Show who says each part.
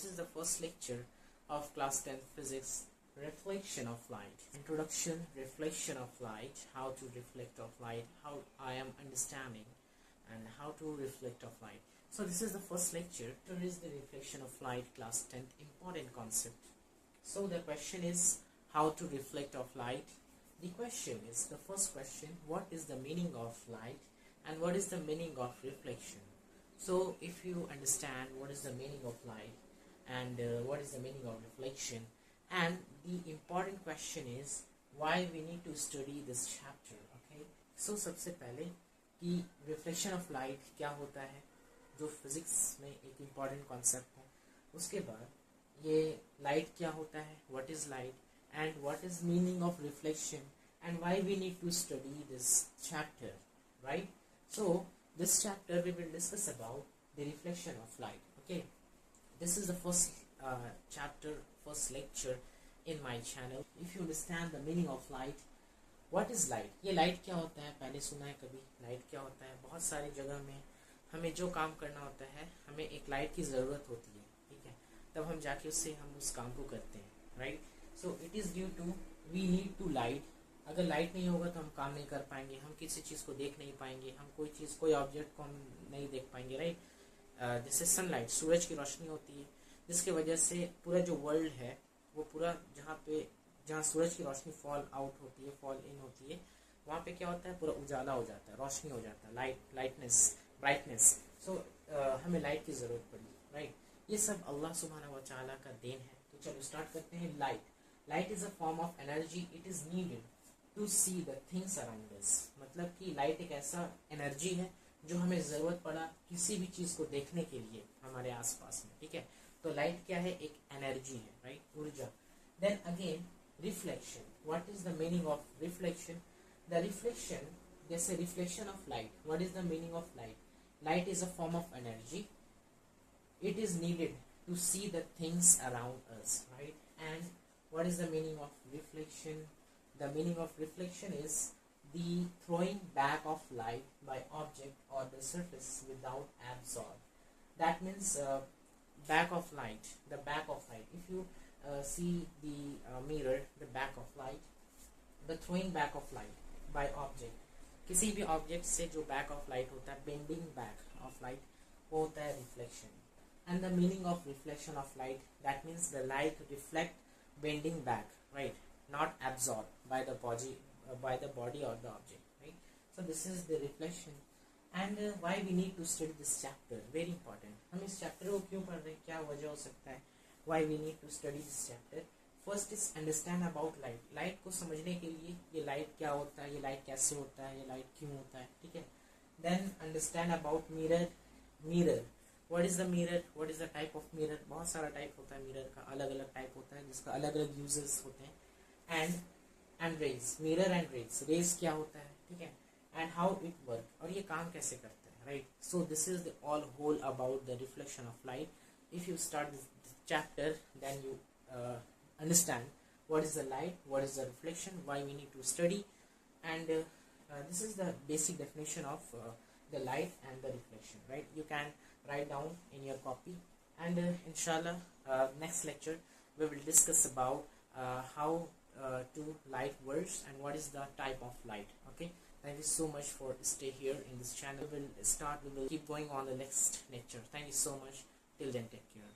Speaker 1: this is the first lecture of class 10 physics, reflection of light. Introduction, reflection of light, how to reflect of light, how I am understanding and how to reflect of light. So this is the first lecture. Here is the reflection of light, class 10th, important concept. So the question is how to reflect of light. The question is, the first question, what is the meaning of light and what is the meaning of reflection? So if you understand what is the meaning of light and what is the meaning of reflection, and the important question is why we need to study this chapter. Okay, so सबसे पहले कि reflection of light क्या होता है, जो physics में एक important concept है. उसके बाद ये light क्या होता है, what is light and what is meaning of reflection and why we need to study this chapter, right? So this chapter we will discuss about the reflection of light. Okay, this is the first chapter, first lecture in my channel. If you understand the meaning of light, what is light, ये light क्या होता है, पहले सुना है कभी light क्या होता है? बहुत सारी जगह में हमें जो काम करना होता है, हमें एक light की ज़रूरत होती है, ठीक है, तब हम जाके उससे हम उस काम को करते हैं, right? So it is due to we need to light. अगर लाइट नहीं होगा तो हम काम नहीं कर पाएंगे, हम किसी चीज़ को देख नहीं पाएंगे, हम कोई चीज़, कोई ऑब्जेक्ट को हम नहीं देख पाएंगे, राइट? जैसे सनलाइट, सूरज की रोशनी होती है, जिसके वजह से पूरा जो वर्ल्ड है वो पूरा जहाँ सूरज की रोशनी फॉल आउट होती है, फॉल इन होती है, वहाँ पे क्या होता है, पूरा उजाला हो जाता है, रोशनी हो जाता है, लाइटनेस, ब्राइटनेस. सो हमें लाइट की ज़रूरत पड़ी, राइट? ये सब अल्लाह सुब्हानहू व तआला का देन है. तो चलो स्टार्ट करते हैं. Light is a form of energy, it is needed to see the things around us. मतलब कि लाइट एक ऐसा एनर्जी है जो हमें ज़रूरत पड़ा किसी भी चीज़ को देखने के लिए हमारे आसपास में, ठीक है? तो लाइट क्या है, एक एनर्जी है, राइट, ऊर्जा. Then again reflection. What is the meaning of reflection? The reflection, जैसे reflection of light, what is the meaning of light? Light is a form of energy, it is needed to see the things around us, right? And what is the meaning of reflection? The meaning of reflection is the throwing back of light by object or the surface without absorb. That means back of light, the back of light. If you see the mirror, the back of light, the throwing back of light by object. किसी भी object से जो back of light होता है, bending back of light, वो होता है reflection. And the meaning of reflection of light, that means the light reflect bending back, right? Not absorbed by the body or the object, right? So this is the reflection. And why we need to study this chapter, very important. हम इस chapter को क्यों पढ़ रहे हैं, क्या वजह हो सकता है, why we need to study this chapter? First is understand about light. Light को समझने के लिए, ये light क्या होता है, ये light कैसे होता है, ये light क्यों होता है, ठीक है? Then understand about mirror. What is the mirror? What is the type of mirror? बहुत सारा type होता है mirror का, अलग अलग type होता है जिसका अलग अलग uses होते हैं. And rays, mirror and rays क्या होता है, ठीक है? And how it work, और ये काम कैसे करता है, right? So this is the all whole about the reflection of light. If you start this chapter, then you understand what is the light, what is the reflection, why we need to study, and this is the basic definition of the light and the reflection, right? You can write down in your copy, and inshallah next lecture we will discuss about how to light works and what is the type of light. Okay, thank you so much for stay here in this channel. We will keep going on the next lecture. Thank you so much. Till then, take care.